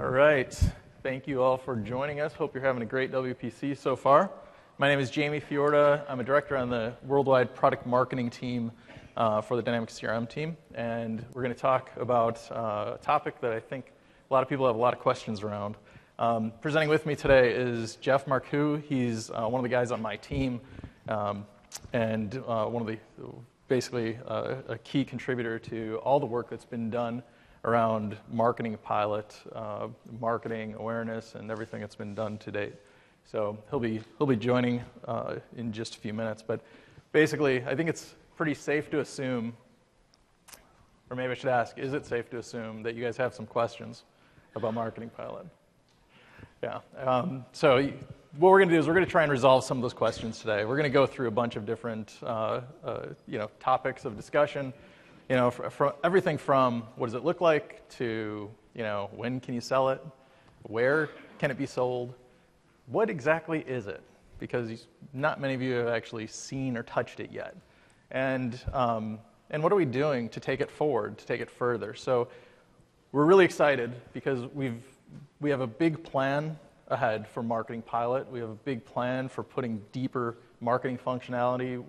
All right. Thank you all for joining us. Hope you're having a great WPC so far. My name is Jamie Fiorda. I'm a director on the worldwide product marketing team for the Dynamics CRM team. And we're going to talk about a topic that I think a lot of people have a lot of questions around. Presenting with me today is Jeff Marcoux. He's one of the guys on my team and one of the basically a key contributor to all the work that's been done around MarketingPilot, marketing awareness, and everything that's been done to date. So he'll be joining in just a few minutes. But basically, I think it's pretty safe to assume, or maybe I should ask, is it safe to assume that you guys have some questions about MarketingPilot? Yeah. So what we're going to do is we're going to try and resolve some of those questions today. We're going to go through a bunch of different topics of discussion. From everything from what does it look like to, when can you sell it? Where can it be sold? What exactly is it? Because not many of you have actually seen or touched it yet. And what are we doing to take it forward, to take it further? So we're really excited because we have a big plan ahead for MarketingPilot. We have a big plan for putting deeper marketing functionality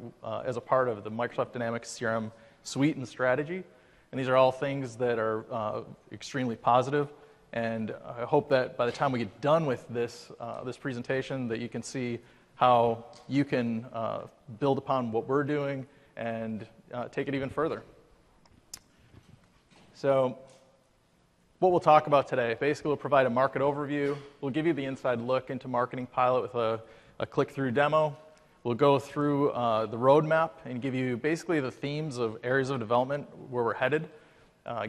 as a part of the Microsoft Dynamics CRM suite and strategy, and these are all things that are extremely positive. And I hope that by the time we get done with this presentation, that you can see how you can build upon what we're doing and take it even further. So, what we'll talk about today, basically, we'll provide a market overview. We'll give you the inside look into MarketingPilot with a click-through demo. We'll go through the roadmap and give you basically the themes of areas of development where we're headed.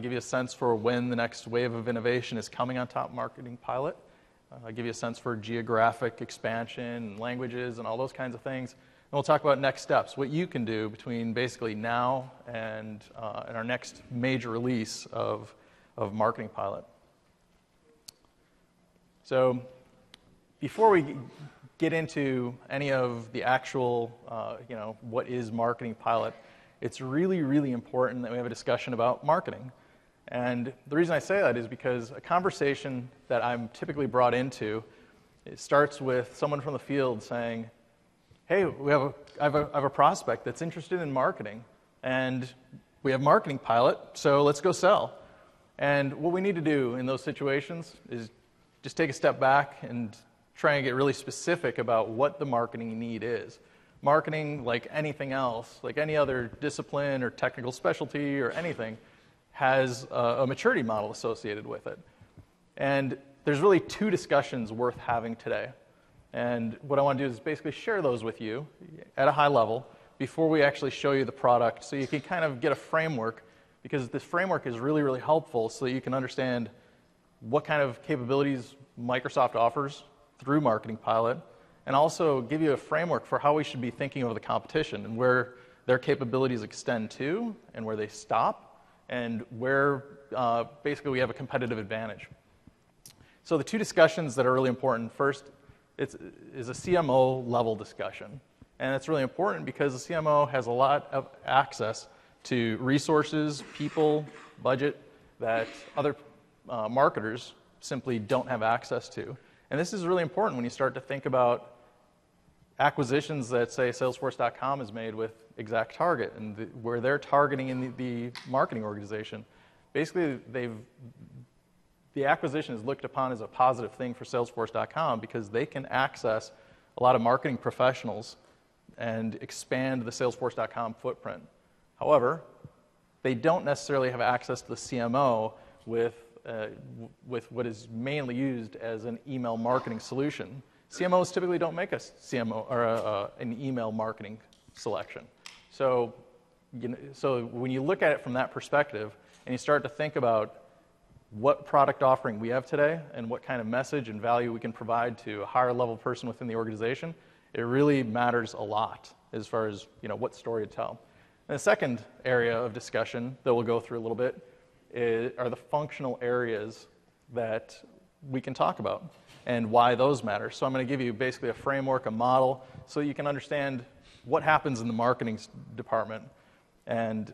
Give you a sense for when the next wave of innovation is coming on top of MarketingPilot. Give you a sense for geographic expansion, languages, and all those kinds of things. And we'll talk about next steps, what you can do between basically now and our next major release of MarketingPilot. So before we get into any of the actual, what is MarketingPilot, it's really, really important that we have a discussion about marketing. And the reason I say that is because a conversation that I'm typically brought into, it starts with someone from the field saying, hey, I have a prospect that's interested in marketing, and we have MarketingPilot, so let's go sell. And what we need to do in those situations is just take a step back and try and get really specific about what the marketing need is. Marketing, like anything else, like any other discipline or technical specialty or anything, has a maturity model associated with it. And there's really two discussions worth having today. And what I want to do is basically share those with you at a high level before we actually show you the product, so you can kind of get a framework, because this framework is really, really helpful so that you can understand what kind of capabilities Microsoft offers through MarketingPilot, and also give you a framework for how we should be thinking of the competition and where their capabilities extend to and where they stop and where basically we have a competitive advantage. So the two discussions that are really important, first is a CMO level discussion. And it's really important because the CMO has a lot of access to resources, people, budget that other marketers simply don't have access to. And this is really important when you start to think about acquisitions that, say, Salesforce.com has made with ExactTarget, and where they're targeting in the marketing organization. Basically, the acquisition is looked upon as a positive thing for Salesforce.com because they can access a lot of marketing professionals and expand the Salesforce.com footprint. However, they don't necessarily have access to the CMO with what is mainly used as an email marketing solution. CMOs typically don't make a CMO or an email marketing selection. So when you look at it from that perspective and you start to think about what product offering we have today and what kind of message and value we can provide to a higher level person within the organization, it really matters a lot as far as what story to tell. And the second area of discussion that we'll go through a little bit are the functional areas that we can talk about and why those matter. So I'm going to give you basically a framework, a model, so you can understand what happens in the marketing department and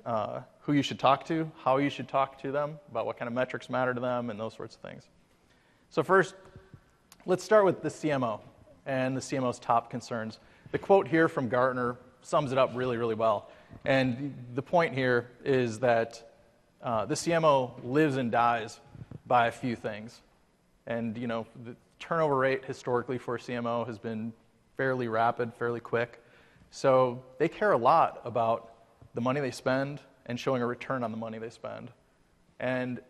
who you should talk to, how you should talk to them, about what kind of metrics matter to them, and those sorts of things. So first, let's start with the CMO and the CMO's top concerns. The quote here from Gartner sums it up really, really well. And the point here is that the CMO lives and dies by a few things. And the turnover rate historically for a CMO has been fairly rapid, fairly quick. So they care a lot about the money they spend and showing a return on the money they spend. And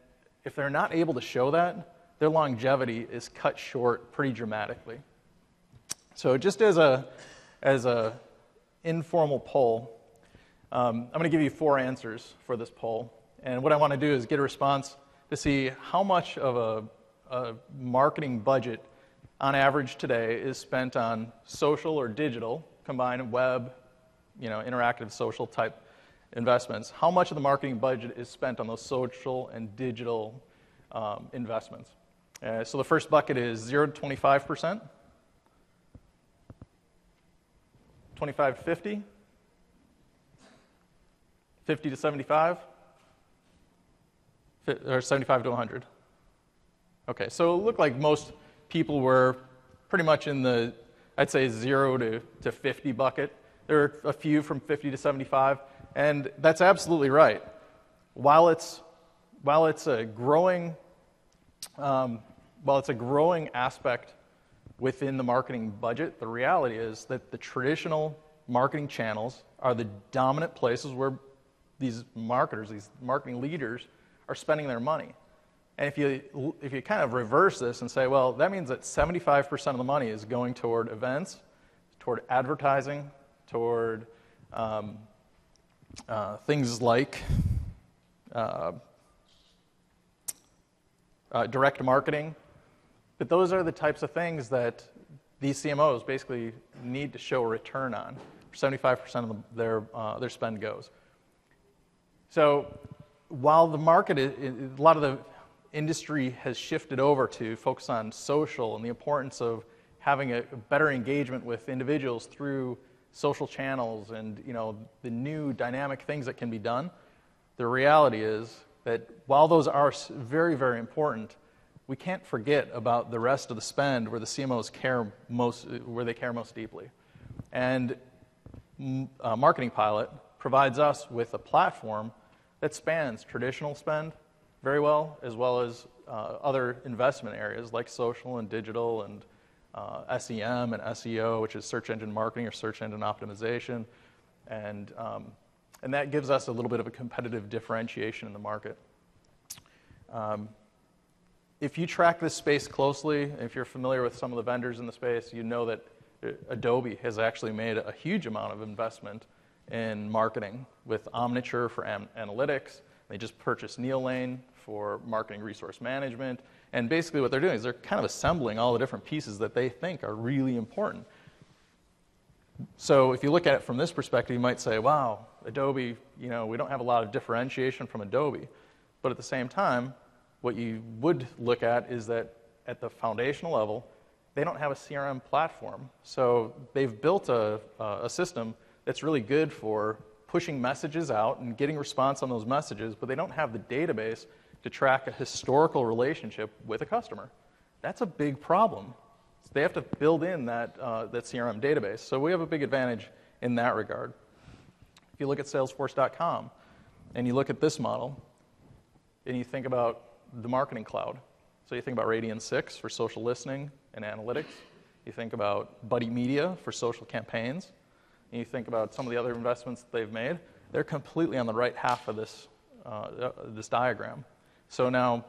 if they're not able to show that, their longevity is cut short pretty dramatically. So just as a informal poll, I'm going to give you 4 answers for this poll. And what I want to do is get a response to see how much of a marketing budget on average today is spent on social or digital, combined web, interactive social type investments. How much of the marketing budget is spent on those social and digital investments? So the first bucket is 0 to 25%, 25 to 50, 50 to 75, or 75 to 100. Okay, so it looked like most people were pretty much in the, I'd say, 0 to 50 bucket. There are a few from 50 to 75, and that's absolutely right. While it's a growing aspect within the marketing budget, the reality is that the traditional marketing channels are the dominant places where these marketers, these marketing leaders, are spending their money. And if you kind of reverse this and say, well, that means that 75% of the money is going toward events, toward advertising, toward things like direct marketing. But those are the types of things that these CMOs basically need to show a return on. 75% of their spend goes. So while the market, a lot of the industry has shifted over to focus on social and the importance of having a better engagement with individuals through social channels and the new dynamic things that can be done, the reality is that while those are very, very important, we can't forget about the rest of the spend where the CMOs care most deeply. And MarketingPilot provides us with a platform that spans traditional spend very well as other investment areas like social and digital and SEM and SEO, which is search engine marketing or search engine optimization. And that gives us a little bit of a competitive differentiation in the market. If you track this space closely, if you're familiar with some of the vendors in the space, you know that Adobe has actually made a huge amount of investment in marketing with Omniture for analytics. They just purchased Neolane for marketing resource management. And basically what they're doing is they're kind of assembling all the different pieces that they think are really important. So if you look at it from this perspective, you might say, wow, Adobe, we don't have a lot of differentiation from Adobe. But at the same time, what you would look at is that at the foundational level, they don't have a CRM platform. So they've built a system that's really good for pushing messages out and getting response on those messages, but they don't have the database to track a historical relationship with a customer. That's a big problem. So they have to build in that CRM database. So we have a big advantage in that regard. If you look at Salesforce.com and you look at this model and you think about the Marketing Cloud, so you think about Radian 6 for social listening and analytics, you think about Buddy Media for social campaigns, and you think about some of the other investments that they've made, they're completely on the right half of this diagram. So now,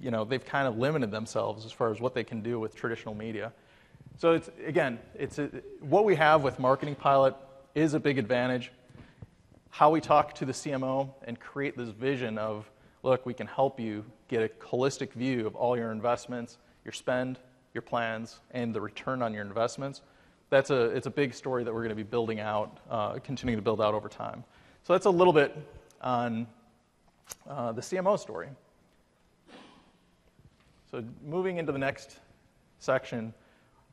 they've kind of limited themselves as far as what they can do with traditional media. So what we have with MarketingPilot is a big advantage. How we talk to the CMO and create this vision of, look, we can help you get a holistic view of all your investments, your spend, your plans, and the return on your investments. It's a big story that we're going to be building out, continuing to build out over time. So that's a little bit on the CMO story. So moving into the next section,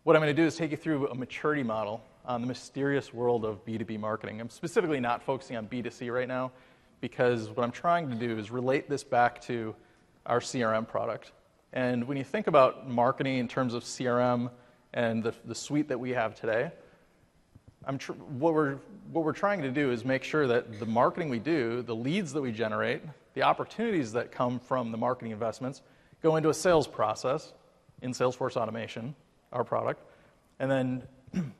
what I'm going to do is take you through a maturity model on the mysterious world of B2B marketing. I'm specifically not focusing on B2C right now because what I'm trying to do is relate this back to our CRM product. And when you think about marketing in terms of CRM and the suite that we have today, what we're trying to do is make sure that the marketing we do, the leads that we generate, the opportunities that come from the marketing investments go into a sales process in Salesforce Automation, our product, and then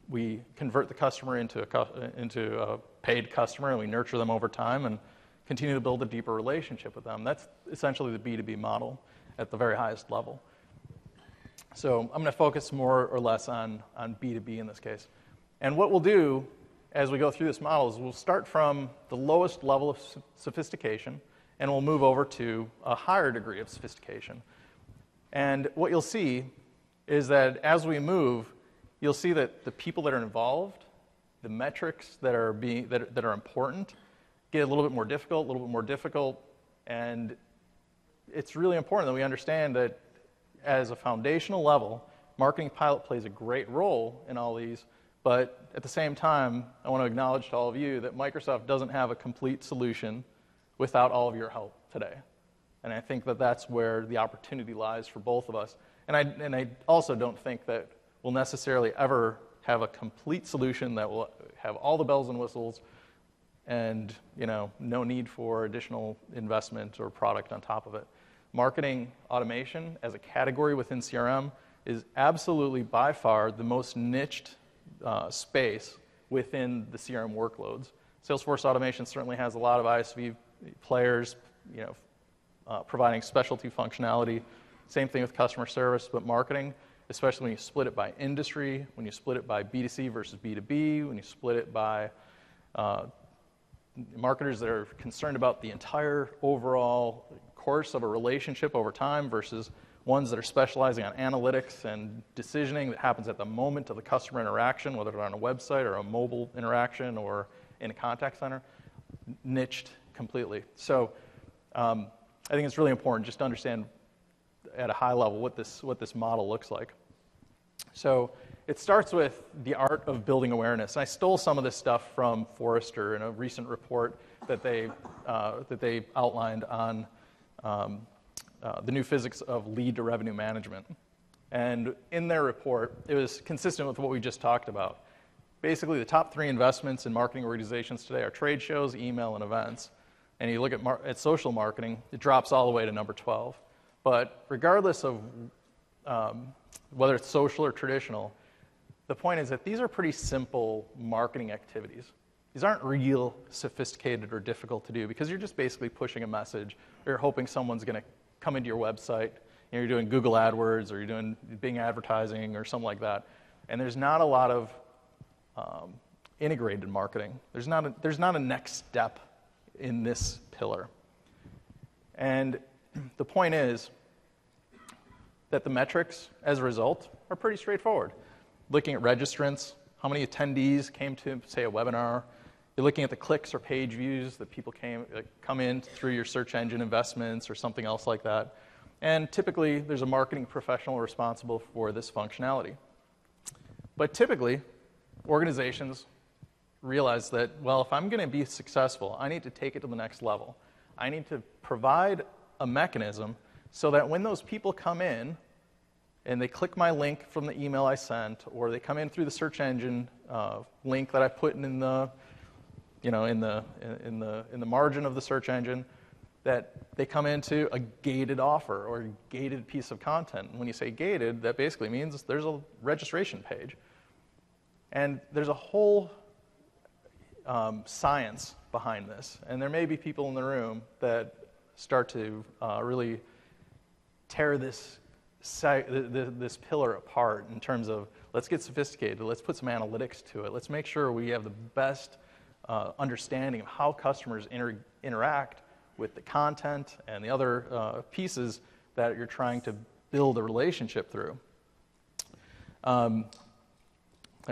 we convert the customer into a paid customer, and we nurture them over time and continue to build a deeper relationship with them. That's essentially the B2B model at the very highest level. So I'm going to focus more or less on B2B in this case. And what we'll do as we go through this model is we'll start from the lowest level of sophistication, and we'll move over to a higher degree of sophistication. And what you'll see is that as we move, you'll see that the people that are involved, the metrics that are important, get a little bit more difficult, and it's really important that we understand that as a foundational level, MarketingPilot plays a great role in all these, but at the same time, I want to acknowledge to all of you that Microsoft doesn't have a complete solution without all of your help today. And I think that that's where the opportunity lies for both of us. And I also don't think that we'll necessarily ever have a complete solution that will have all the bells and whistles and no need for additional investment or product on top of it. Marketing automation as a category within CRM is absolutely by far the most niched space within the CRM workloads. Salesforce Automation certainly has a lot of ISV players, providing specialty functionality. Same thing with customer service, but marketing, especially when you split it by industry, when you split it by B2C versus B2B, when you split it by marketers that are concerned about the entire overall course of a relationship over time versus ones that are specializing on analytics and decisioning that happens at the moment of the customer interaction, whether it's on a website or a mobile interaction or in a contact center, niched completely. So I think it's really important just to understand at a high level what this model looks like. So it starts with the art of building awareness. I stole some of this stuff from Forrester in a recent report that they outlined on the new physics of lead to revenue management. And in their report, it was consistent with what we just talked about. Basically, the top 3 investments in marketing organizations today are trade shows, email, and events. And you look at social marketing, it drops all the way to number 12. But regardless of whether it's social or traditional, the point is that these are pretty simple marketing activities. These aren't real sophisticated or difficult to do because you're just basically pushing a message or you're hoping someone's going to come into your website. You're doing Google AdWords or you're doing Bing advertising or something like that. And there's not a lot of integrated marketing. There's not a next step in this pillar. And the point is that the metrics, as a result, are pretty straightforward. Looking at registrants, how many attendees came to, say, a webinar. You're looking at the clicks or page views that people come in through your search engine investments or something else like that. And typically, there's a marketing professional responsible for this functionality. But typically, organizations realize that, well, if I'm going to be successful, I need to take it to the next level. I need to provide a mechanism so that when those people come in and they click my link from the email I sent, or they come in through the search engine link that I put in the margin of the search engine, that they come into a gated offer or a gated piece of content. And when you say gated, that basically means there's a registration page. And there's a whole science behind this. And there may be people in the room that start to really tear this pillar apart in terms of, let's get sophisticated, let's put some analytics to it, let's make sure we have the best understanding of how customers interact with the content and the other pieces that you're trying to build a relationship through. I'm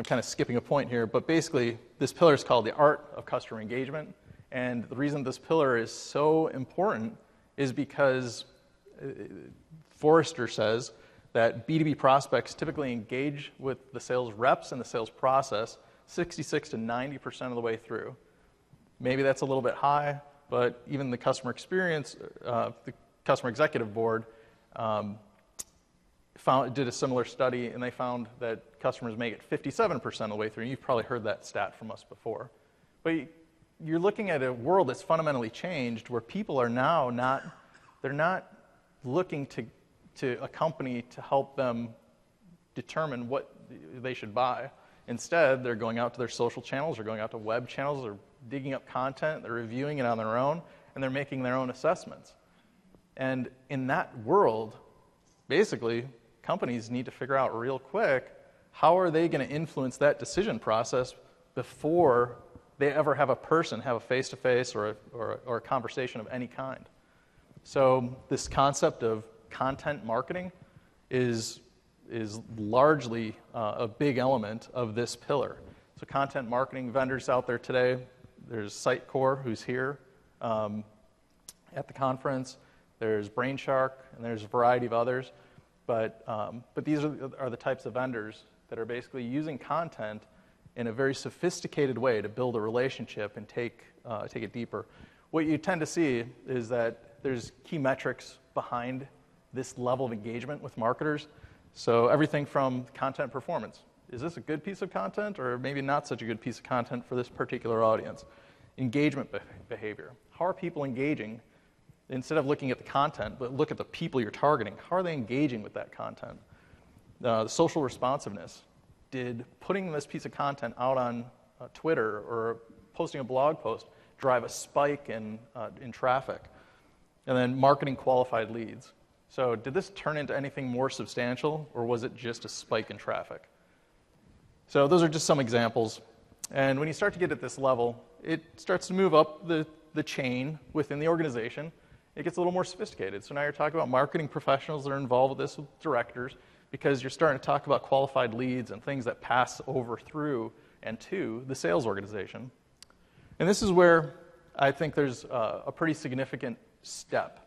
kind of skipping a point here, but basically this pillar is called the art of customer engagement. And the reason this pillar is so important is because Forrester says that B2B prospects typically engage with the sales reps and the sales process 66 to 90% of the way through. Maybe that's a little bit high, but even the customer experience, the customer executive board did a similar study, and they found that customers make it 57% of the way through. And you've probably heard that stat from us before. But you're looking at a world that's fundamentally changed, where people are now they're not looking to a company to help them determine what they should buy. Instead, they're going out to their social channels, they're going out to web channels, they're digging up content, they're reviewing it on their own, and they're making their own assessments. And in that world, basically, companies need to figure out real quick, how are they going to influence that decision process before they ever have a person have a face-to-face or a conversation of any kind. So this concept of content marketing is largely a big element of this pillar. So content marketing vendors out there today, there's Sitecore, who's here at the conference. There's Brainshark, and there's a variety of others. But these are the types of vendors that are basically using content in a very sophisticated way to build a relationship and take it deeper. What you tend to see is that there's key metrics behind this level of engagement with marketers. So everything from content performance. Is this a good piece of content, or maybe not such a good piece of content for this particular audience? Engagement behavior. How are people engaging? Instead of looking at the content, but look at the people you're targeting. How are they engaging with that content? The social responsiveness. Did putting this piece of content out on Twitter or posting a blog post drive a spike in traffic? And then marketing qualified leads. So did this turn into anything more substantial, or was it just a spike in traffic? So those are just some examples. And when you start to get at this level, it starts to move up the chain within the organization. It gets a little more sophisticated. So now you're talking about marketing professionals that are involved with this, with directors, because you're starting to talk about qualified leads and things that pass over through and to the sales organization. And this is where I think there's a pretty significant step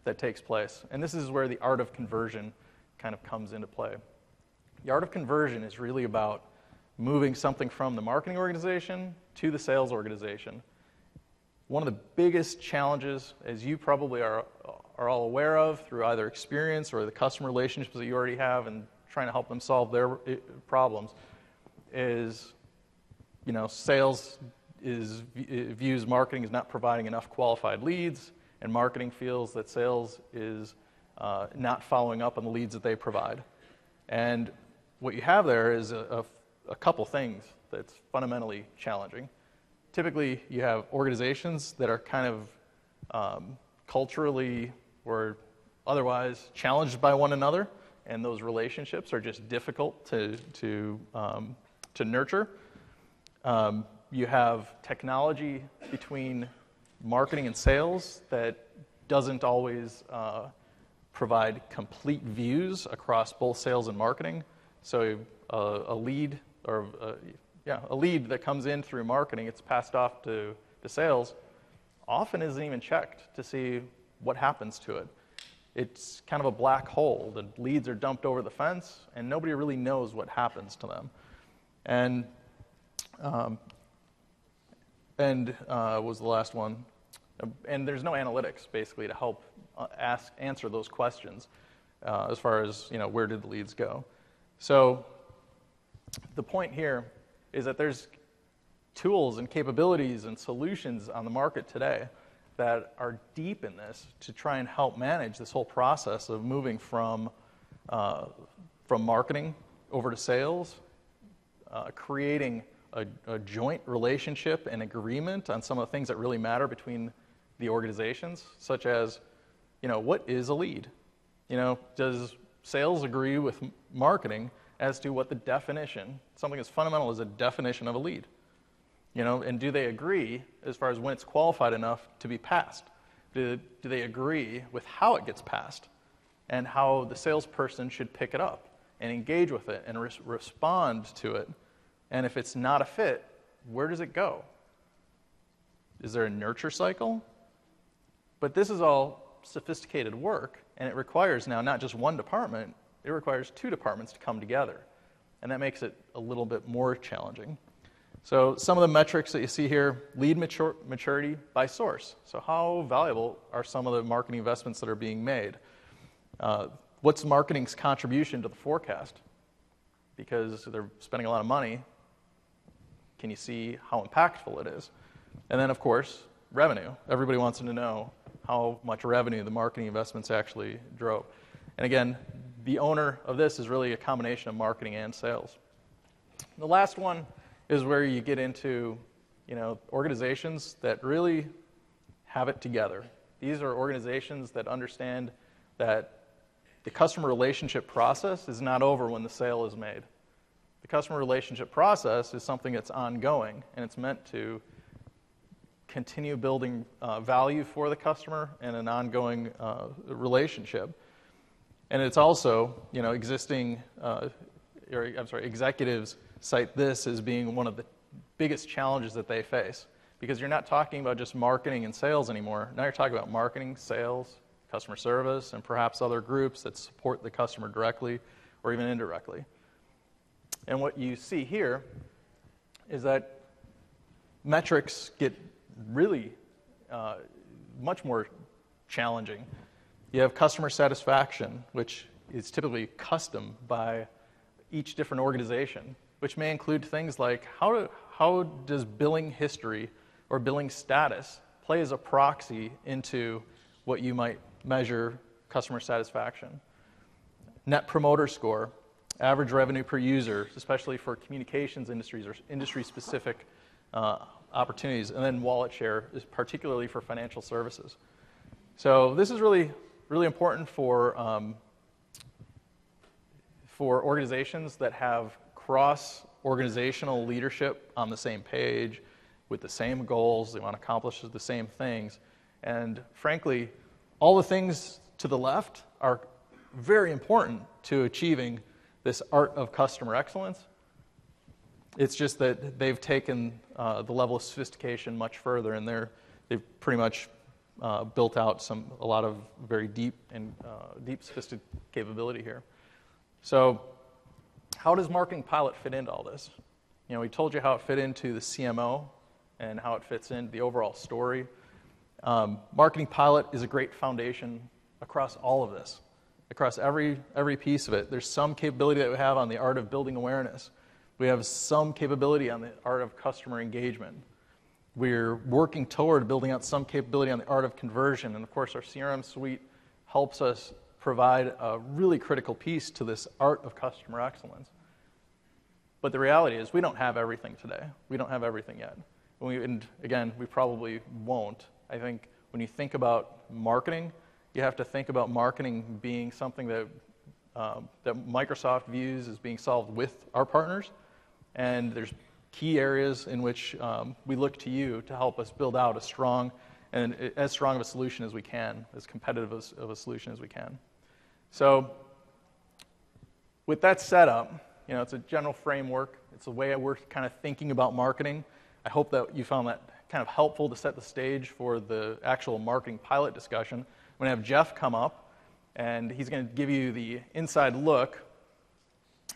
that takes place. And this is where the art of conversion kind of comes into play. The art of conversion is really about moving something from the marketing organization to the sales organization. One of the biggest challenges, as you probably are all aware of through either experience or the customer relationships that you already have and trying to help them solve their problems, is, sales views marketing as not providing enough qualified leads, and marketing feels that sales is not following up on the leads that they provide. And what you have there is a couple things that's fundamentally challenging. Typically, you have organizations that are kind of culturally or otherwise challenged by one another, and those relationships are just difficult to nurture. You have technology between marketing and sales that doesn't always provide complete views across both sales and marketing. So a lead that comes in through marketing, it's passed off to sales, often isn't even checked to see what happens to it. It's kind of a black hole. The leads are dumped over the fence, and nobody really knows what happens to them. And was the last one. And there's no analytics, basically, to help answer those questions as far as, where did the leads go. So the point here is that there's tools and capabilities and solutions on the market today that are deep in this to try and help manage this whole process of moving from marketing over to sales, creating a joint relationship and agreement on some of the things that really matter between the organizations, such as, what is a lead? Does sales agree with marketing as to what the definition, something as fundamental as a definition of a lead? And do they agree as far as when it's qualified enough to be passed? Do they agree with how it gets passed and how the salesperson should pick it up and engage with it and respond to it? And if it's not a fit, where does it go? Is there a nurture cycle? But this is all sophisticated work, and it requires now not just one department, it requires two departments to come together. And that makes it a little bit more challenging. So some of the metrics that you see here, lead maturity by source. So how valuable are some of the marketing investments that are being made? what's marketing's contribution to the forecast? Because they're spending a lot of money. Can you see how impactful it is? And then, of course, revenue. Everybody wants to know how much revenue the marketing investments actually drove. And again, the owner of this is really a combination of marketing and sales. The last one is where you get into, organizations that really have it together. These are organizations that understand that the customer relationship process is not over when the sale is made. The customer relationship process is something that's ongoing, and it's meant to continue building value for the customer and an ongoing relationship. And it's also, executives cite this as being one of the biggest challenges that they face, because you're not talking about just marketing and sales anymore. Now you're talking about marketing, sales, customer service, and perhaps other groups that support the customer directly or even indirectly. And what you see here is that metrics get really much more challenging. You have customer satisfaction, which is typically custom by each different organization, which may include things like how does billing history or billing status play as a proxy into what you might measure customer satisfaction. Net promoter score, average revenue per user, especially for communications industries or industry-specific opportunities, and then wallet share, is particularly for financial services. So this is really, really important for organizations that have cross-organizational leadership on the same page with the same goals. They want to accomplish the same things. And frankly, all the things to the left are very important to achieving this art of customer excellence. It's just that they've taken the level of sophistication much further, and they've pretty much built out a lot of very deep sophisticated capability here. So how does MarketingPilot fit into all this? We told you how it fit into the CMO and how it fits into the overall story. MarketingPilot is a great foundation across all of this, across every piece of it. There's some capability that we have on the art of building awareness. We have some capability on the art of customer engagement. We're working toward building out some capability on the art of conversion. And of course, our CRM suite helps us provide a really critical piece to this art of customer excellence. But the reality is we don't have everything today. We don't have everything yet. And again, we probably won't. I think when you think about marketing, you have to think about marketing being something that Microsoft views as being solved with our partners. And there's key areas in which we look to you to help us build out as strong of a solution as we can, as competitive of a solution as we can. So with that setup, it's a general framework. It's a way we're kind of thinking about marketing. I hope that you found that kind of helpful to set the stage for the actual MarketingPilot discussion. I'm going to have Jeff come up, and he's going to give you the inside look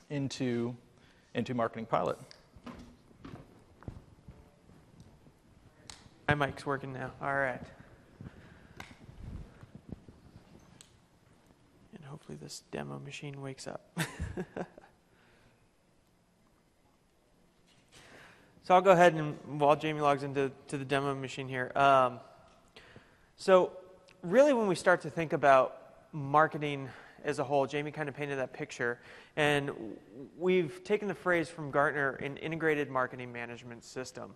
into MarketingPilot. My mic's working now. All right. And hopefully this demo machine wakes up. So I'll go ahead and, while Jamie logs into the demo machine here. So really when we start to think about marketing as a whole, Jamie kind of painted that picture. And we've taken the phrase from Gartner, an integrated marketing management system.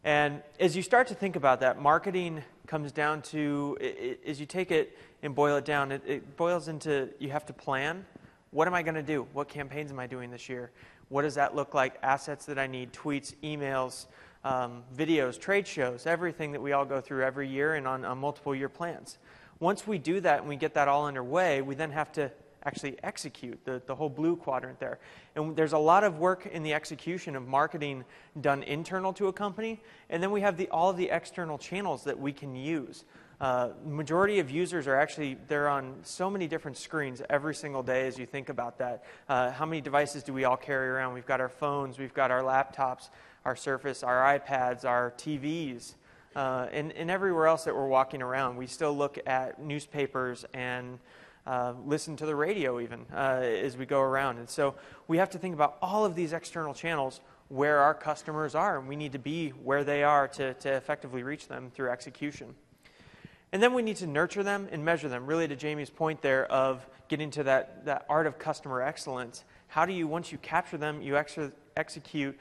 And as you start to think about that, marketing comes down to, as you take it and boil it down, it boils into you have to plan. What am I going to do? What campaigns am I doing this year? What does that look like? Assets that I need, tweets, emails, videos, trade shows, everything that we all go through every year and on multiple year plans. Once we do that and we get that all underway, we then have to actually execute the whole blue quadrant there. And there's a lot of work in the execution of marketing done internal to a company, and then we have all of the external channels that we can use. Majority of users are they're on so many different screens every single day as you think about that. How many devices do we all carry around? We've got our phones, we've got our laptops, our Surface, our iPads, our TVs, and everywhere else that we're walking around. We still look at newspapers and listen to the radio even as we go around. And so we have to think about all of these external channels where our customers are, and we need to be where they are to effectively reach them through execution. And then we need to nurture them and measure them, really to Jamie's point there of getting to that art of customer excellence. How do you, once you capture them, you execute,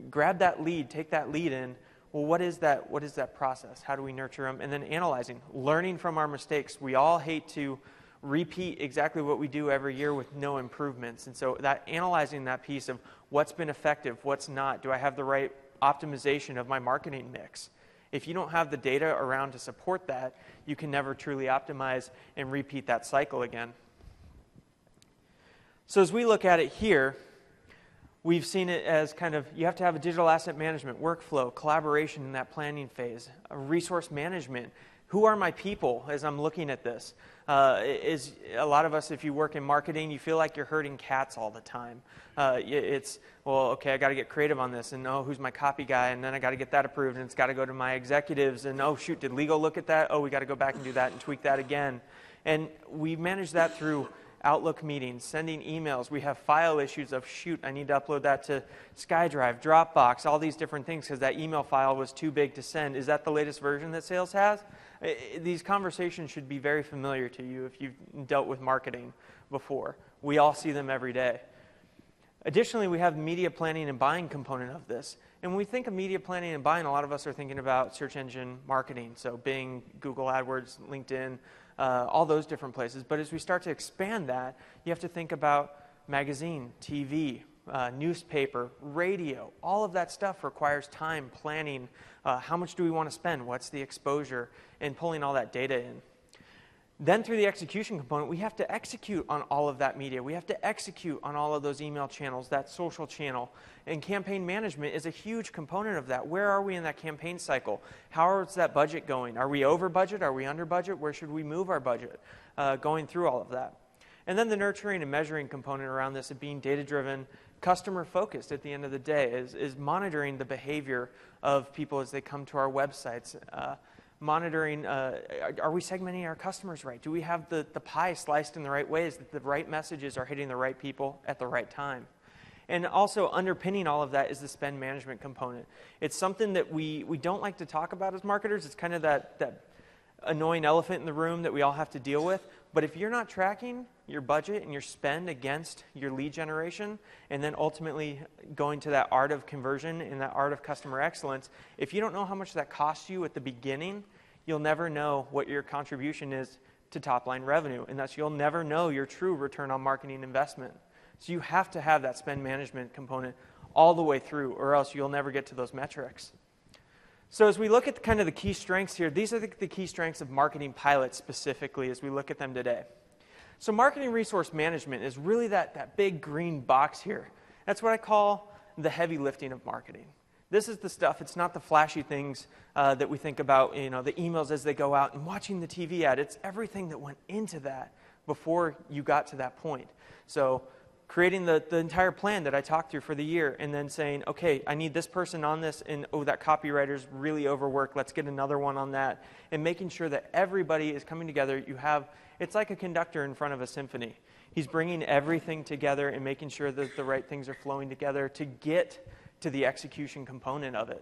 grab that lead, take that lead in, well, what is that process? How do we nurture them? And then analyzing, learning from our mistakes. We all hate to repeat exactly what we do every year with no improvements. And so that analyzing that piece of what's been effective, what's not, do I have the right optimization of my marketing mix? If you don't have the data around to support that, you can never truly optimize and repeat that cycle again. So as we look at it here, we've seen it as kind of, you have to have a digital asset management, workflow, collaboration in that planning phase, resource management. Who are my people as I'm looking at this? Is a lot of us, if you work in marketing, you feel like you're herding cats all the time. It's, well, okay, I got to get creative on this, and oh, who's my copy guy, and then I got to get that approved, and it's got to go to my executives, and oh, shoot, did legal look at that? Oh, we got to go back and do that and tweak that again. And we manage that through Outlook meetings, sending emails. We have file issues of, shoot, I need to upload that to SkyDrive, Dropbox, all these different things because that email file was too big to send. Is that the latest version that sales has? These conversations should be very familiar to you if you've dealt with marketing before. We all see them every day. Additionally, we have the media planning and buying component of this. And when we think of media planning and buying, a lot of us are thinking about search engine marketing. So Bing, Google AdWords, LinkedIn, all those different places. But as we start to expand that, you have to think about magazine, TV, newspaper, radio. All of that stuff requires time, planning. How much do we want to spend? What's the exposure? And pulling all that data in. Then through the execution component, we have to execute on all of that media. We have to execute on all of those email channels, that social channel. And campaign management is a huge component of that. Where are we in that campaign cycle? How is that budget going? Are we over budget? Are we under budget? Where should we move our budget? Going through all of that. And then the nurturing and measuring component around this of being data-driven, customer-focused at the end of the day is monitoring the behavior of people as they come to our websites. Monitoring, are we segmenting our customers right? Do we have the pie sliced in the right ways, that the right messages are hitting the right people at the right time? And also underpinning all of that is the spend management component. It's something that we don't like to talk about as marketers. It's kind of that annoying elephant in the room that we all have to deal with. But if you're not tracking your budget and your spend against your lead generation, and then ultimately going to that art of conversion and that art of customer excellence, if you don't know how much that costs you at the beginning, you'll never know what your contribution is to top-line revenue, and thus you'll never know your true return on marketing investment. So you have to have that spend management component all the way through, or else you'll never get to those metrics. So as we look at kind of the key strengths here, these are the key strengths of MarketingPilot specifically as we look at them today. So marketing resource management is really that big green box here. That's what I call the heavy lifting of marketing. This is the stuff, it's not the flashy things that we think about, the emails as they go out and watching the TV ad. It's everything that went into that before you got to that point. So creating the entire plan that I talked through for the year and then saying, okay, I need this person on this, and oh, that copywriter's really overworked. Let's get another one on that. And making sure that everybody is coming together. It's like a conductor in front of a symphony. He's bringing everything together and making sure that the right things are flowing together to get to the execution component of it.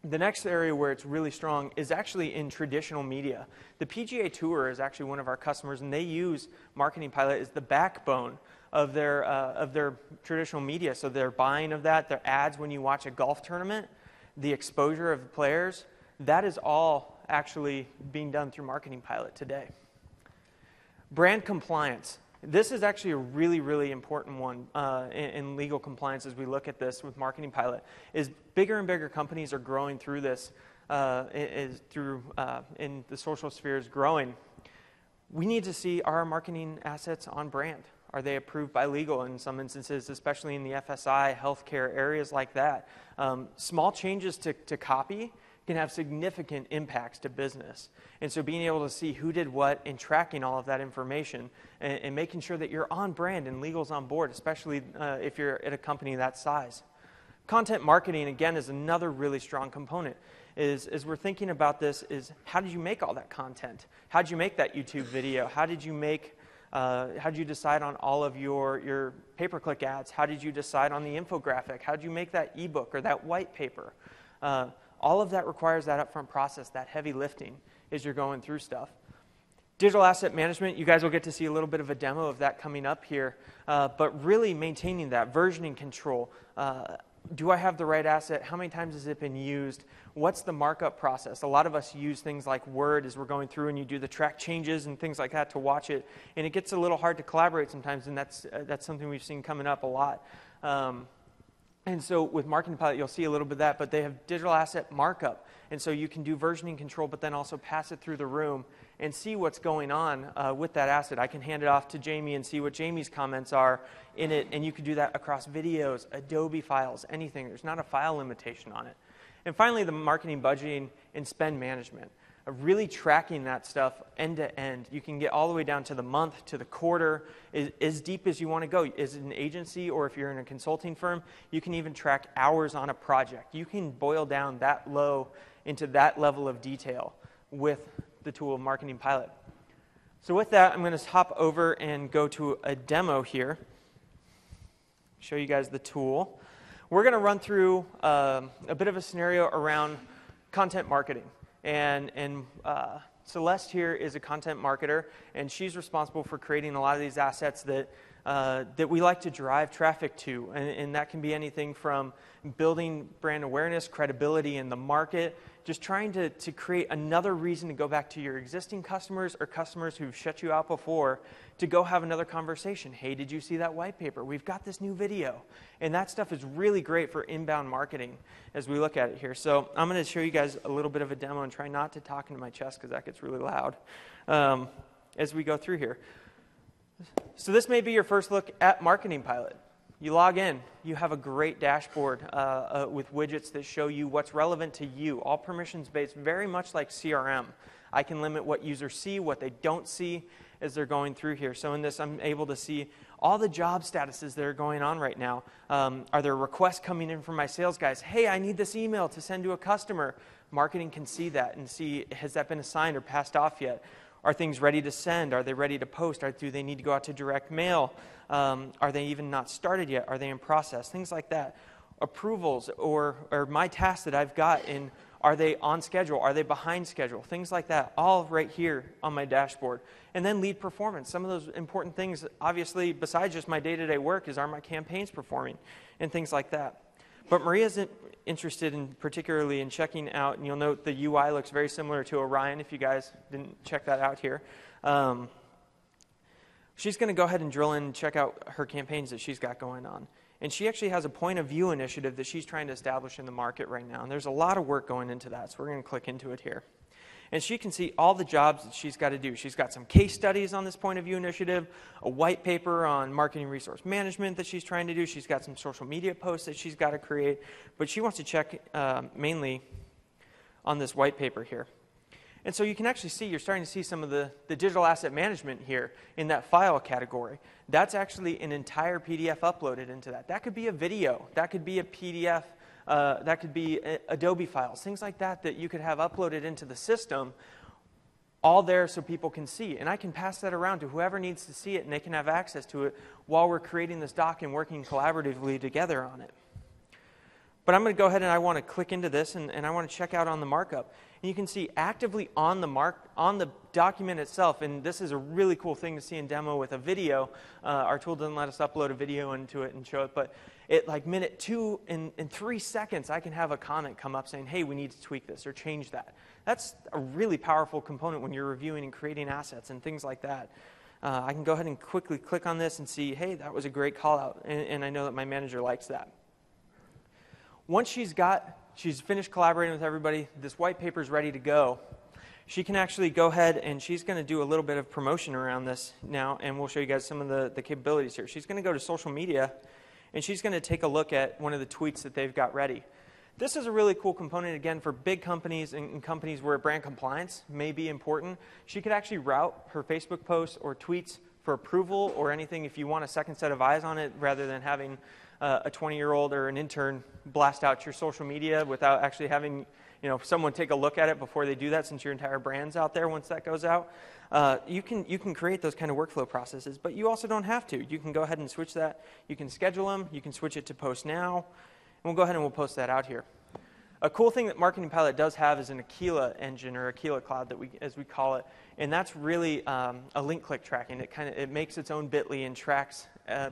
The next area where it's really strong is actually in traditional media. The PGA Tour is actually one of our customers, and they use MarketingPilot as the backbone of their traditional media. So their buying of that, their ads when you watch a golf tournament, the exposure of the players, that is all actually being done through MarketingPilot today. Brand compliance. This is actually a really, really important one in legal compliance as we look at this with MarketingPilot. Is bigger and bigger companies are growing through this, in the social sphere is growing. We need to see, are our marketing assets on brand? Are they approved by legal in some instances, especially in the FSI, healthcare, areas like that? Small changes to copy can have significant impacts to business. And so being able to see who did what and tracking all of that information and making sure that you're on brand and legal's on board, especially if you're at a company that size. Content marketing, again, is another really strong component. as we're thinking about this is how did you make all that content? How did you make that YouTube video? How did you decide on all of your pay-per-click ads? How did you decide on the infographic? How did you make that ebook or that white paper? All of that requires that upfront process, that heavy lifting as you're going through stuff. Digital asset management, you guys will get to see a little bit of a demo of that coming up here, but really maintaining that versioning control. Do I have the right asset? How many times has it been used? What's the markup process? A lot of us use things like Word as we're going through, and you do the track changes and things like that to watch it, and it gets a little hard to collaborate sometimes, and that's something we've seen coming up a lot. And so with MarketingPilot, you'll see a little bit of that, but they have digital asset markup, and so you can do versioning control, but then also pass it through the room and see what's going on with that asset. I can hand it off to Jamie and see what Jamie's comments are in it, and you can do that across videos, Adobe files, anything. There's not a file limitation on it. And finally, the marketing budgeting and spend management. Really tracking that stuff end to end. You can get all the way down to the month, to the quarter, as deep as you want to go. As an agency or if you're in a consulting firm, you can even track hours on a project. You can boil down that low into that level of detail with the tool of MarketingPilot. So with that, I'm going to hop over and go to a demo here. Show you guys the tool. We're going to run through a bit of a scenario around content marketing. And Celeste here is a content marketer, and she's responsible for creating a lot of these assets that we like to drive traffic to. And that can be anything from building brand awareness, credibility in the market, just trying to create another reason to go back to your existing customers or customers who've shut you out before to go have another conversation. Hey, did you see that white paper? We've got this new video. And that stuff is really great for inbound marketing as we look at it here. So I'm going to show you guys a little bit of a demo and try not to talk into my chest because that gets really loud as we go through here. So this may be your first look at MarketingPilot. You log in. You have a great dashboard with widgets that show you what's relevant to you, all permissions-based, very much like CRM. I can limit what users see, what they don't see as they're going through here. So in this, I'm able to see all the job statuses that are going on right now. Are there requests coming in from my sales guys? Hey, I need this email to send to a customer. Marketing can see that and see, has that been assigned or passed off yet? Are things ready to send? Are they ready to post? Do they need to go out to direct mail? Are they even not started yet? Are they in process? Things like that. Approvals or my tasks that I've got in, are they on schedule? Are they behind schedule? Things like that, all right here on my dashboard. And then lead performance. Some of those important things, obviously, besides just my day-to-day work, are my campaigns performing and things like that. But Maria's interested in particularly in checking out, and you'll note the UI looks very similar to Orion if you guys didn't check that out here. She's going to go ahead and drill in and check out her campaigns that she's got going on. And she actually has a point of view initiative that she's trying to establish in the market right now. And there's a lot of work going into that, so we're going to click into it here. And she can see all the jobs that she's got to do. She's got some case studies on this point of view initiative, a white paper on marketing resource management that she's trying to do. She's got some social media posts that she's got to create. But she wants to check mainly on this white paper here. And so you can actually see, you're starting to see some of the digital asset management here in that file category. That's actually an entire PDF uploaded into that. That could be a video. That could be a PDF. That could be Adobe files, things like that that you could have uploaded into the system, all there so people can see. And I can pass that around to whoever needs to see it, and they can have access to it while we're creating this doc and working collaboratively together on it. But I'm going to go ahead and I want to click into this, and I want to check out on the markup. And you can see actively on the document itself, and this is a really cool thing to see in demo with a video. Our tool doesn't let us upload a video into it and show it, but at like minute 2 in 3 seconds, I can have a comment come up saying, hey, we need to tweak this or change that. That's a really powerful component when you're reviewing and creating assets and things like that. I can go ahead and quickly click on this and see, hey, that was a great call out, and I know that my manager likes that. Once she's finished collaborating with everybody, this white paper is ready to go. She can actually go ahead and she's going to do a little bit of promotion around this now, and we'll show you guys some of the capabilities here. She's going to go to social media, and she's going to take a look at one of the tweets that they've got ready. This is a really cool component, again, for big companies and companies where brand compliance may be important. She could actually route her Facebook posts or tweets for approval or anything, if you want a second set of eyes on it, rather than having a 20-year-old or an intern blast out your social media without actually having someone take a look at it before they do that, since your entire brand's out there once that goes out, you can create those kind of workflow processes, but you also don't have to. You can go ahead and switch that. You can schedule them. You can switch it to post now. And we'll go ahead and we'll post that out here. A cool thing that MarketingPilot does have is an Aquila engine, or Aquila Cloud, as we call it, and that's really a link click tracking. It makes its own Bitly and tracks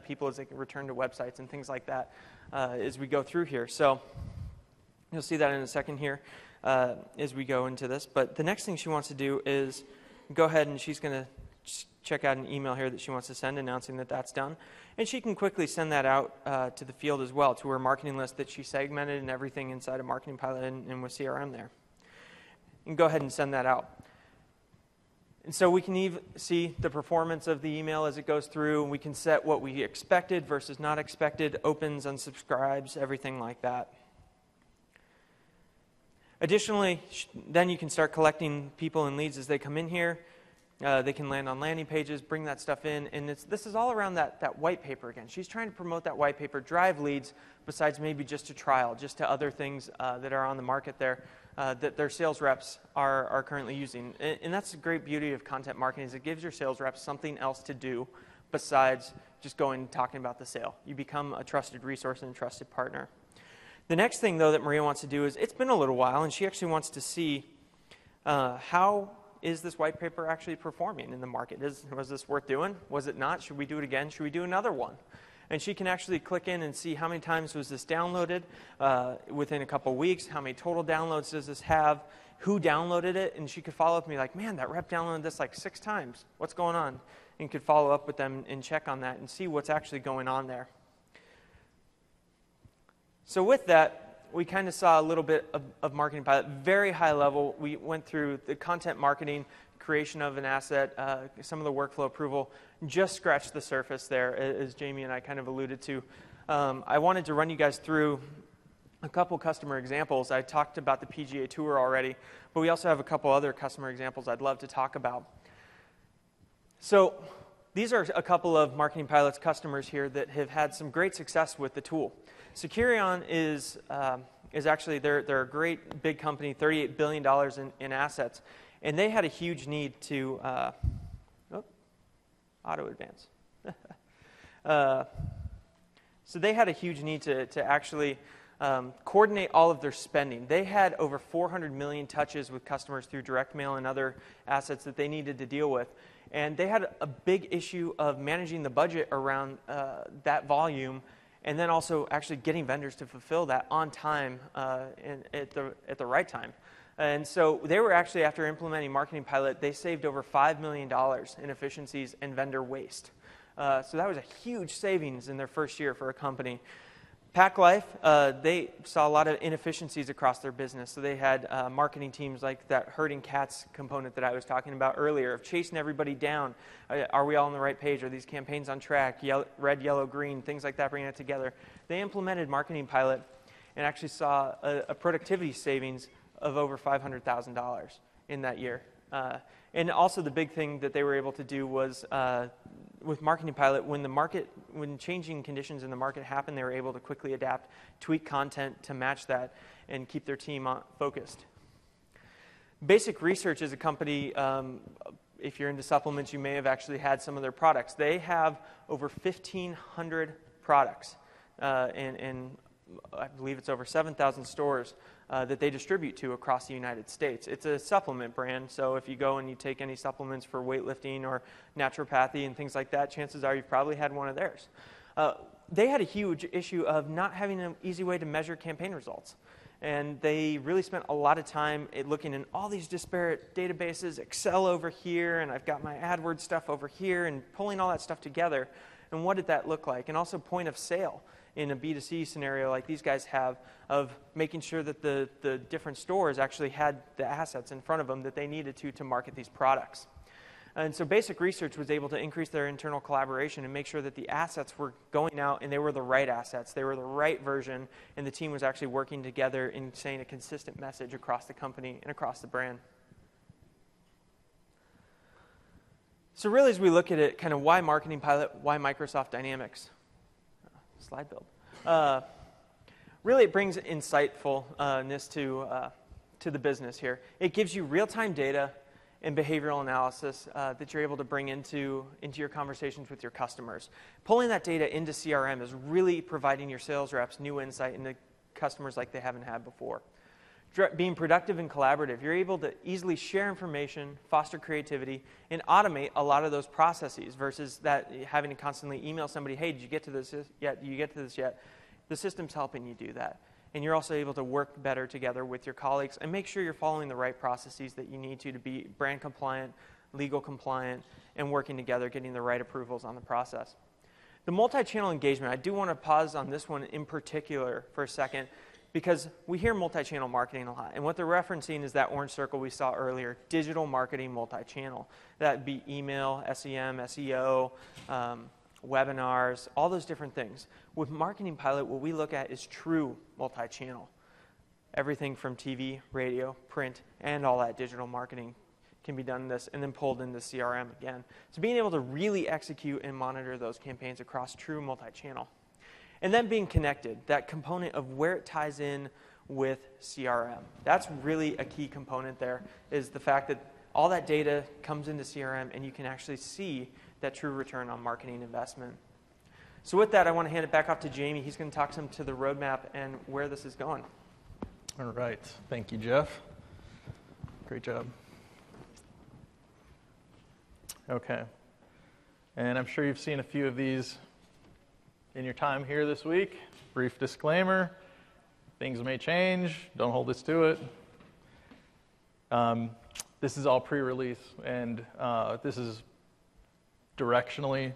people as they can return to websites and things like that as we go through here. So you'll see that in a second here as we go into this. But the next thing she wants to do is go ahead, and she's going to check out an email here that she wants to send announcing that that's done. And she can quickly send that out to the field as well, to her marketing list that she segmented and everything inside of MarketingPilot and with CRM there. And go ahead and send that out. And so we can even see the performance of the email as it goes through, and we can set what we expected versus not expected, opens, unsubscribes, everything like that. Additionally, then you can start collecting people and leads as they come in here. They can land on landing pages, bring that stuff in, and this is all around that white paper again. She's trying to promote that white paper, drive leads, besides maybe just a trial, just to other things that are on the market there that their sales reps are currently using. And that's the great beauty of content marketing, is it gives your sales reps something else to do besides just going and talking about the sale. You become a trusted resource and a trusted partner. The next thing, though, that Maria wants to do is, it's been a little while, and she actually wants to see how is this white paper actually performing in the market? Was this worth doing? Was it not? Should we do it again? Should we do another one? And she can actually click in and see how many times was this downloaded within a couple weeks, how many total downloads does this have, who downloaded it, and she could follow up with me like, man, that rep downloaded this like 6 times. What's going on? And could follow up with them and check on that and see what's actually going on there. So with that, we kind of saw a little bit of MarketingPilot, very high level. We went through the content marketing, creation of an asset, some of the workflow approval, just scratched the surface there, as Jamie and I kind of alluded to. I wanted to run you guys through a couple customer examples. I talked about the PGA Tour already, but we also have a couple other customer examples I'd love to talk about. So these are a couple of MarketingPilot's customers here that have had some great success with the tool. Securion is actually, they're a great big company, $38 billion in assets, and they had a huge need to, auto advance. So they had a huge need to actually coordinate all of their spending. They had over 400 million touches with customers through direct mail and other assets that they needed to deal with. And they had a big issue of managing the budget around that volume, and then also actually getting vendors to fulfill that on time at the right time. And so they were actually, after implementing MarketingPilot, they saved over $5 million in efficiencies and vendor waste. So that was a huge savings in their first year for a company. Pack Life, they saw a lot of inefficiencies across their business. So they had marketing teams like that herding cats component that I was talking about earlier, of chasing everybody down. Are we all on the right page? Are these campaigns on track? Red, yellow, green, things like that, bringing it together. They implemented MarketingPilot and actually saw a productivity savings of over $500,000 in that year. And also the big thing that they were able to do was with MarketingPilot, when changing conditions in the market happened, they were able to quickly adapt, tweak content to match that, and keep their team focused. Basic Research is a company, if you're into supplements, you may have actually had some of their products. They have over 1,500 products, and I believe it's over 7,000 stores that they distribute to across the United States. It's a supplement brand, so if you go and you take any supplements for weightlifting or naturopathy and things like that, chances are you've probably had one of theirs. They had a huge issue of not having an easy way to measure campaign results. And they really spent a lot of time looking in all these disparate databases, Excel over here, and I've got my AdWords stuff over here, and pulling all that stuff together. And what did that look like? And also point of sale in a B2C scenario like these guys have, of making sure that the different stores actually had the assets in front of them that they needed to market these products. And so Basic Research was able to increase their internal collaboration and make sure that the assets were going out and they were the right assets, they were the right version, and the team was actually working together in saying a consistent message across the company and across the brand. So really, as we look at it, kind of why MarketingPilot, why Microsoft Dynamics? Slide build. Really, it brings insightfulness to the business here. It gives you real-time data and behavioral analysis that you're able to bring into your conversations with your customers. Pulling that data into CRM is really providing your sales reps new insight into customers like they haven't had before. Being productive and collaborative, you're able to easily share information, foster creativity, and automate a lot of those processes versus that having to constantly email somebody, hey, did you get to this yet? Did you get to this yet? The system's helping you do that. And you're also able to work better together with your colleagues and make sure you're following the right processes that you need to be brand compliant, legal compliant, and working together, getting the right approvals on the process. The multi-channel engagement, I do want to pause on this one in particular for a second, because we hear multi-channel marketing a lot. And what they're referencing is that orange circle we saw earlier, digital marketing multi-channel. That'd be email, SEM, SEO, webinars, all those different things. With MarketingPilot, what we look at is true multi-channel. Everything from TV, radio, print, and all that digital marketing can be done in this and then pulled into CRM again. So being able to really execute and monitor those campaigns across true multi-channel. And then being connected, that component of where it ties in with CRM. That's really a key component there, is the fact that all that data comes into CRM and you can actually see that true return on marketing investment. So with that, I want to hand it back off to Jamie. He's going to talk some to the roadmap and where this is going. All right. Thank you, Jeff. Great job. Okay. And I'm sure you've seen a few of these in your time here this week. Brief disclaimer, things may change. Don't hold us to it. This is all pre-release, and this is directionally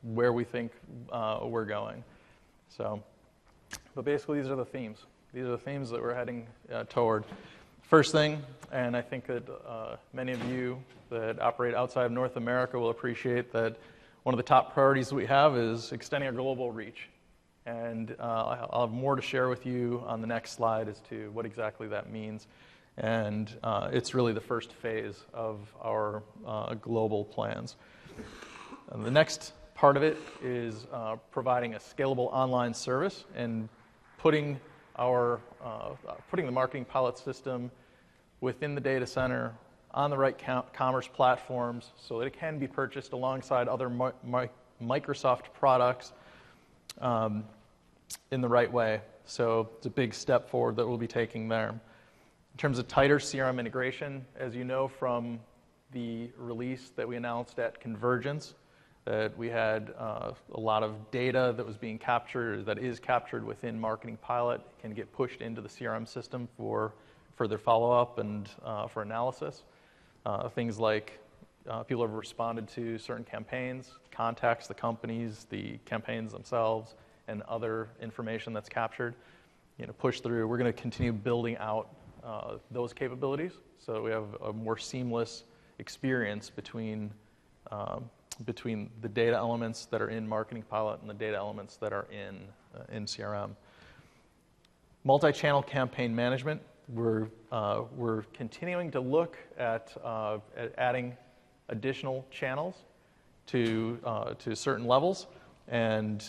where we think we're going. So, but basically these are the themes. These are the themes that we're heading toward. First thing, and I think that many of you that operate outside of North America will appreciate that one of the top priorities we have is extending our global reach. And I'll have more to share with you on the next slide as to what exactly that means. And it's really the first phase of our global plans. And the next part of it is providing a scalable online service and putting the MarketingPilot system within the data center on the right commerce platforms so that it can be purchased alongside other Microsoft products in the right way. So it's a big step forward that we'll be taking there. In terms of tighter CRM integration, as you know from the release that we announced at Convergence, that we had a lot of data that was being captured, that is captured within MarketingPilot, can get pushed into the CRM system for further follow-up and for analysis. Things like people have responded to certain campaigns, contacts, the companies, the campaigns themselves, and other information that's captured, push through. We're going to continue building out those capabilities so that we have a more seamless experience between the data elements that are in MarketingPilot and the data elements that are in CRM. Multi-channel campaign management. We're continuing to look at adding additional channels to certain levels, and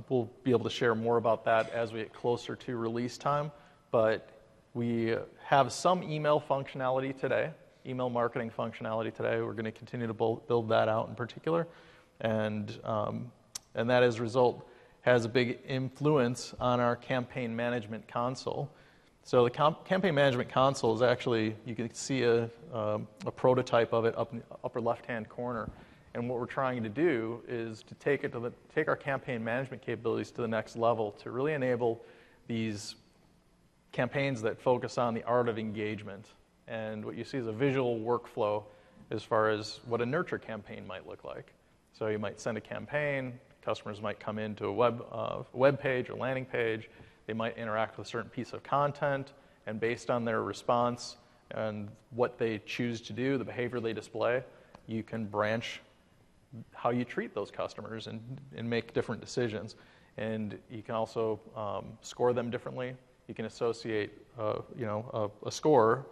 we'll be able to share more about that as we get closer to release time. But we have some email functionality today, email marketing functionality today. We're going to continue to build that out in particular, and that as a result has a big influence on our campaign management console. So the campaign management console is actually, you can see a prototype of it up in the upper left-hand corner. And what we're trying to do is to take our campaign management capabilities to the next level to really enable these campaigns that focus on the art of engagement. And what you see is a visual workflow as far as what a nurture campaign might look like. So you might send a campaign, customers might come into a web page or landing page, they might interact with a certain piece of content, and based on their response and what they choose to do, the behavior they display, you can branch how you treat those customers and make different decisions. And you can also score them differently. You can associate a score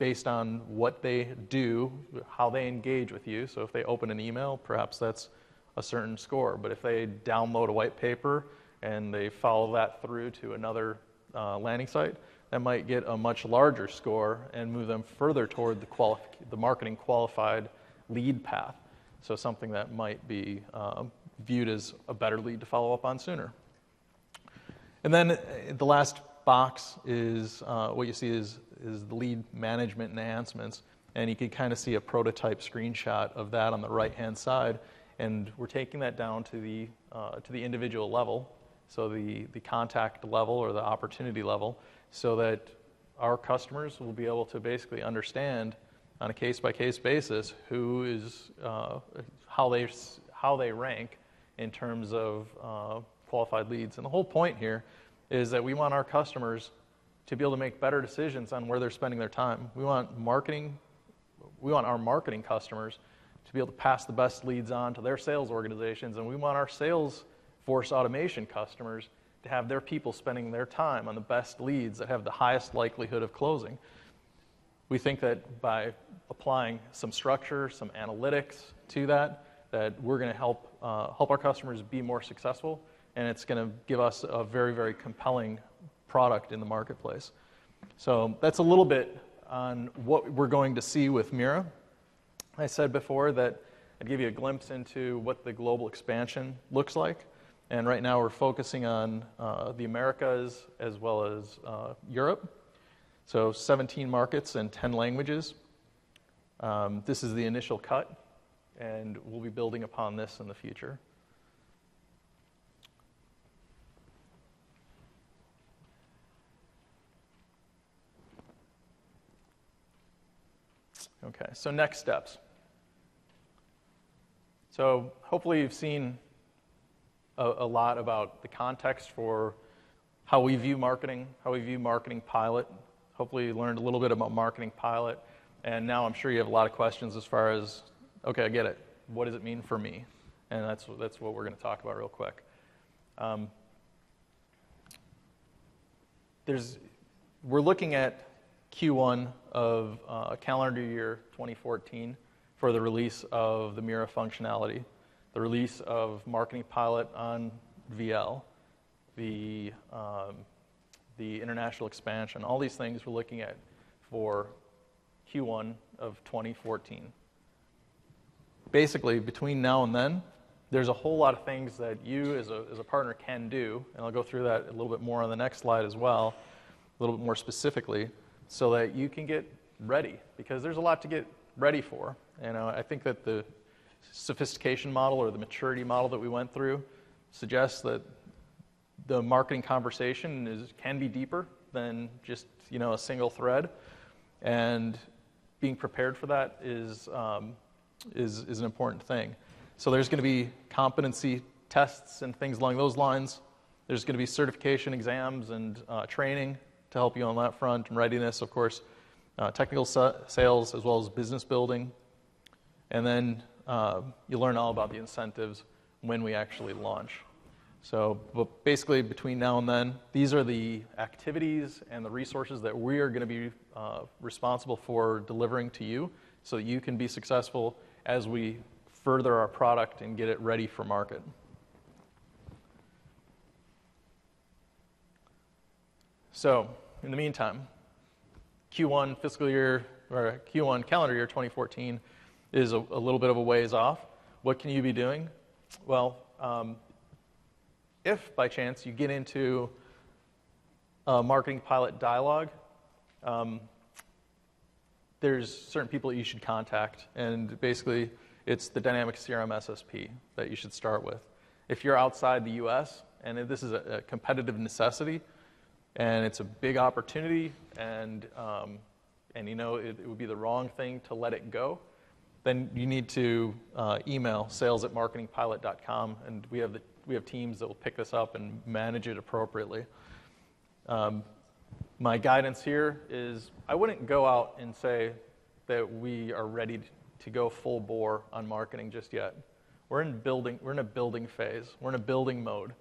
based on what they do, how they engage with you. So if they open an email, perhaps that's a certain score. But if they download a white paper and they follow that through to another landing site, that might get a much larger score and move them further toward the marketing qualified lead path. So something that might be viewed as a better lead to follow up on sooner. And then the last box is what you see is the lead management enhancements. And you can kind of see a prototype screenshot of that on the right-hand side. And we're taking that down to the individual level, so the contact level or the opportunity level, so that our customers will be able to basically understand on a case-by-case basis who is how they rank in terms of qualified leads. And the whole point here is that we want our customers to be able to make better decisions on where they're spending their time. We want our marketing customers to be able to pass the best leads on to their sales organizations, and we want our sales force automation customers to have their people spending their time on the best leads that have the highest likelihood of closing. We think that by applying some structure, some analytics to that we're going to help our customers be more successful, and it's going to give us a very, very compelling product in the marketplace. So that's a little bit on what we're going to see with Mira. I said before that I'd give you a glimpse into what the global expansion looks like. And right now we're focusing on the Americas as well as Europe. So 17 markets and 10 languages. This is the initial cut, and we'll be building upon this in the future. Okay, so next steps. So hopefully you've seen a lot about the context for how we view marketing, how we view MarketingPilot. Hopefully you learned a little bit about MarketingPilot, and now I'm sure you have a lot of questions as far as, okay, I get it. What does it mean for me? And that's what we're going to talk about real quick. We're looking at Q1 of calendar year 2014 for the release of the Mira functionality, the release of MarketingPilot on VL, the international expansion. All these things we're looking at for Q1 of 2014. Basically, between now and then, there's a whole lot of things that you as a partner can do, and I'll go through that a little bit more on the next slide as well, a little bit more specifically, so that you can get ready, because there's a lot to get ready for. And I think that the sophistication model or the maturity model that we went through suggests that the marketing conversation can be deeper than just a single thread, and being prepared for that is an important thing. So there's going to be competency tests and things along those lines. There's going to be certification exams and training to help you on that front, and readiness, of course, technical sales as well as business building. And then you learn all about the incentives when we actually launch. So but basically, between now and then, these are the activities and the resources that we are going to be responsible for delivering to you so that you can be successful as we further our product and get it ready for market. So, in the meantime, Q1 calendar year 2014 is a little bit of a ways off. What can you be doing? Well, if by chance you get into a MarketingPilot dialogue, there's certain people that you should contact, and basically it's the Dynamic CRM SSP that you should start with. If you're outside the US, and this is a competitive necessity, and it's a big opportunity, and it would be the wrong thing to let it go, then you need to email sales@marketingpilot.com, and we have teams that will pick this up and manage it appropriately. My guidance here is I wouldn't go out and say that we are ready to go full bore on marketing just yet. We're in a building phase. We're in a building mode.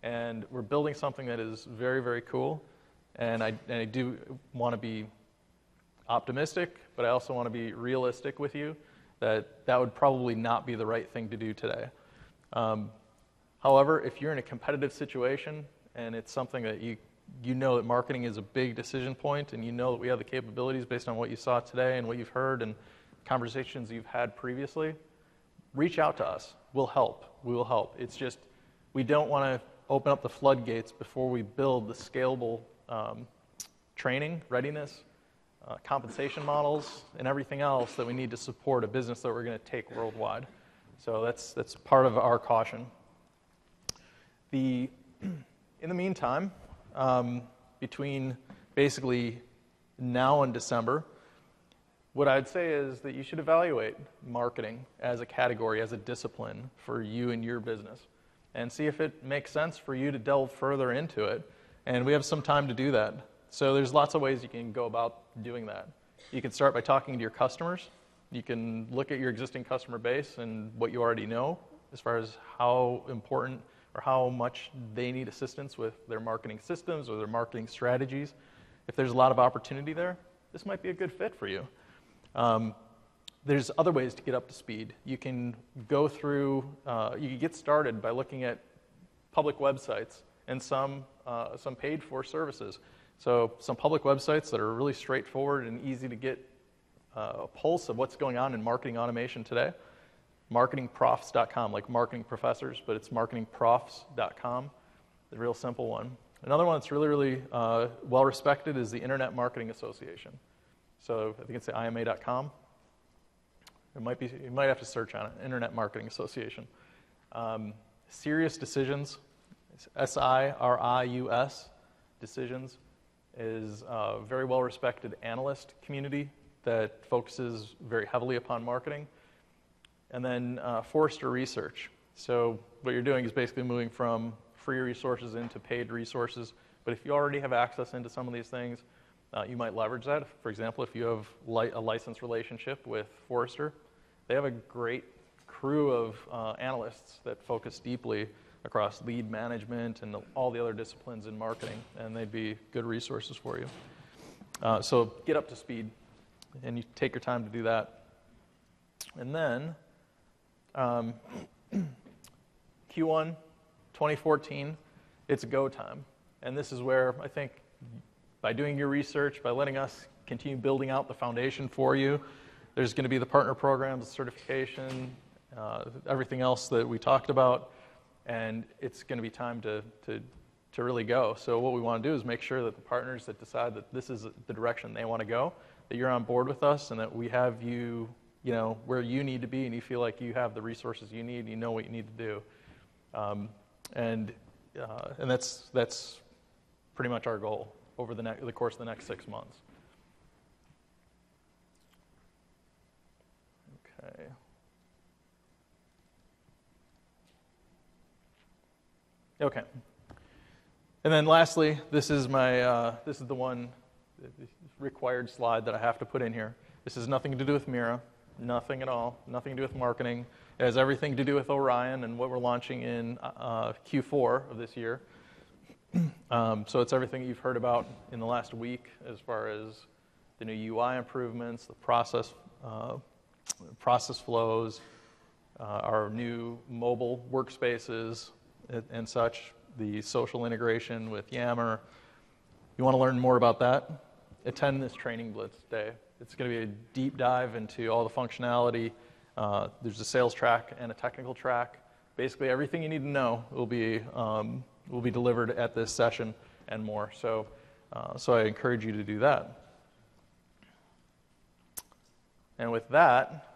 And we're building something that is very, very cool. And I do want to be optimistic, but I also want to be realistic with you that that would probably not be the right thing to do today. However, if you're in a competitive situation and it's something that you know that marketing is a big decision point, and you know that we have the capabilities based on what you saw today and what you've heard and conversations you've had previously, reach out to us. We'll help. We will help. It's just we don't want to open up the floodgates before we build the scalable training, readiness, compensation models, and everything else that we need to support a business that we're going to take worldwide. So that's part of our caution. In the meantime, between basically now and December, what I'd say is that you should evaluate marketing as a category, as a discipline for you and your business, and see if it makes sense for you to delve further into it. And we have some time to do that. So there's lots of ways you can go about doing that. You can start by talking to your customers. You can look at your existing customer base and what you already know as far as how important or how much they need assistance with their marketing systems or their marketing strategies. If there's a lot of opportunity there, this might be a good fit for you. There's other ways to get up to speed. You can go through, you can get started by looking at public websites and some paid-for services. So some public websites that are really straightforward and easy to get a pulse of what's going on in marketing automation today. MarketingProfs.com, like marketing professors, but it's MarketingProfs.com, the real simple one. Another one that's really, really well-respected is the Internet Marketing Association. So I think it's the IMA.com. You might have to search on it, Internet Marketing Association. Serious Decisions, SIRIUS, Decisions, is a very well-respected analyst community that focuses very heavily upon marketing. And then Forrester Research. So what you're doing is basically moving from free resources into paid resources. But if you already have access into some of these things, you might leverage that. For example, if you have a license relationship with Forrester, they have a great crew of analysts that focus deeply across lead management and all the other disciplines in marketing, and they'd be good resources for you. So get up to speed, and you take your time to do that. And then Q1 2014, it's go time. And this is where I think by doing your research, by letting us continue building out the foundation for you, there's going to be the partner programs, certification, everything else that we talked about, and it's going to be time to really go. So what we want to do is make sure that the partners that decide that this is the direction they want to go, that you're on board with us and that we have you, where you need to be and you feel like you have the resources you need, you know what you need to do. And that's pretty much our goal over the course of the next 6 months. Okay. Okay. And then lastly, this is the one required slide that I have to put in here. This has nothing to do with Mira, nothing at all, nothing to do with marketing. It has everything to do with Orion and what we're launching in Q4 of this year. So it's everything you've heard about in the last week as far as the new UI improvements, the process flows, our new mobile workspaces and such, the social integration with Yammer. You want to learn more about that? Attend this training blitz day. It's going to be a deep dive into all the functionality. There's a sales track and a technical track. Basically, everything you need to know will be delivered at this session and more. So I encourage you to do that. And with that,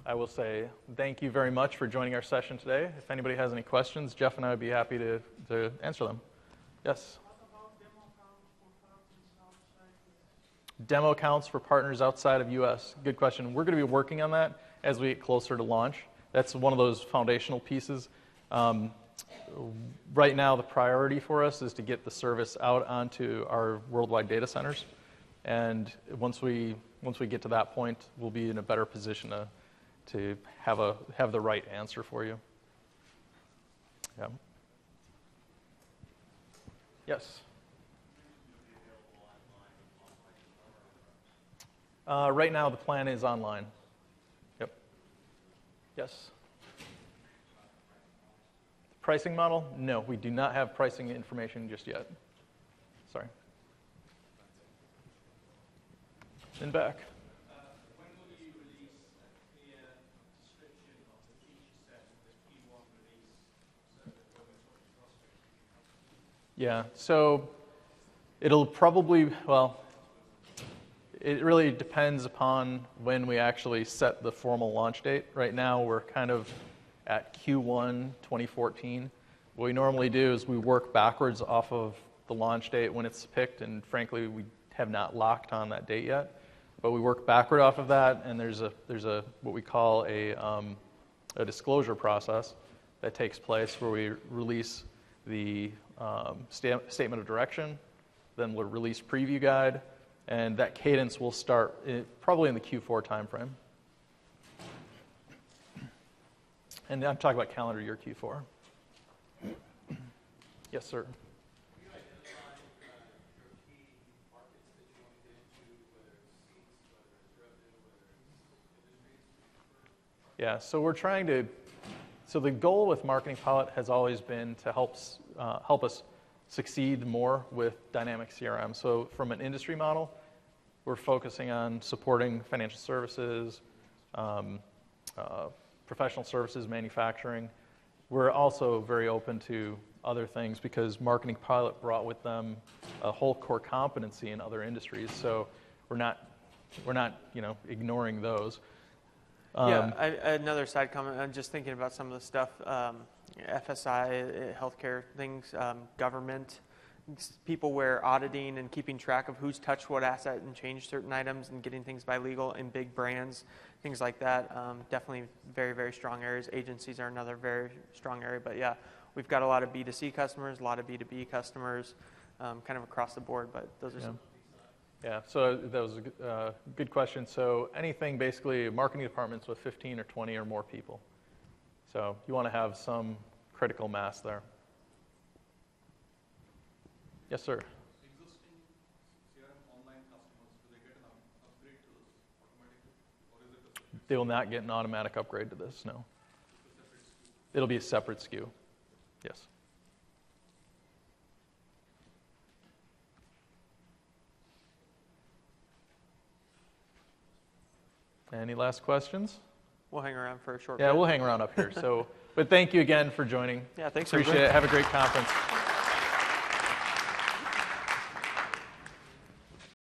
I will say thank you very much for joining our session today. If anybody has any questions, Jeff and I would be happy to answer them. Yes? Demo accounts for partners outside of US. Good question. We're going to be working on that as we get closer to launch. That's one of those foundational pieces. Right now, the priority for us is to get the service out onto our worldwide data centers. And once we get to that point, we'll be in a better position to have the right answer for you. Yeah. Yes. Right now, the plan is online. Yep. Yes. Pricing model? No, we do not have pricing information just yet. Sorry. And back. When will you release a clear description of the feature set that you want to release so that when we're talking prospects? Yeah, so it'll probably, well, it really depends upon when we actually set the formal launch date. Right now, we're kind of at Q1 2014. What we normally do is we work backwards off of the launch date when it's picked, and frankly, we have not locked on that date yet. But we work backward off of that, and there's a what we call a disclosure process that takes place where we release the statement of direction, then we'll release preview guide, and that cadence will start probably in the Q4 timeframe. And I'm talking about calendar year Q4. Yes, sir. Have you identified your key markets that you want to get into, whether it's seats, whether it's revenue, whether it's industries? Yeah, so we're trying to, so the goal with MarketingPilot has always been to help us succeed more with dynamic CRM. So from an industry model, we're focusing on supporting financial services, professional services, manufacturing. We're also very open to other things because MarketingPilot brought with them a whole core competency in other industries. So we're not ignoring those. Another side comment. I'm just thinking about some of the stuff, FSI, healthcare things, government, people where auditing and keeping track of who's touched what asset and changed certain items and getting things by legal in big brands, things like that. Definitely very, very strong areas. Agencies are another very strong area. But yeah, we've got a lot of B2C customers, a lot of B2B customers, kind of across the board. But those are some. Yeah, so that was a good question. So anything basically, marketing departments with 15 or 20 or more people. So you want to have some critical mass there. Yes, sir. Existing CRM online customers, do they get an upgrade to this automatically? Or is it a separate? They will not get an automatic upgrade to this, no. It's a separate SKU? It'll be a separate SKU, yes. Any last questions? We'll hang around for a short Yeah, bit. we'll hang around up here. So, but thank you again for joining. Yeah, thanks. Appreciate it. Have a great conference.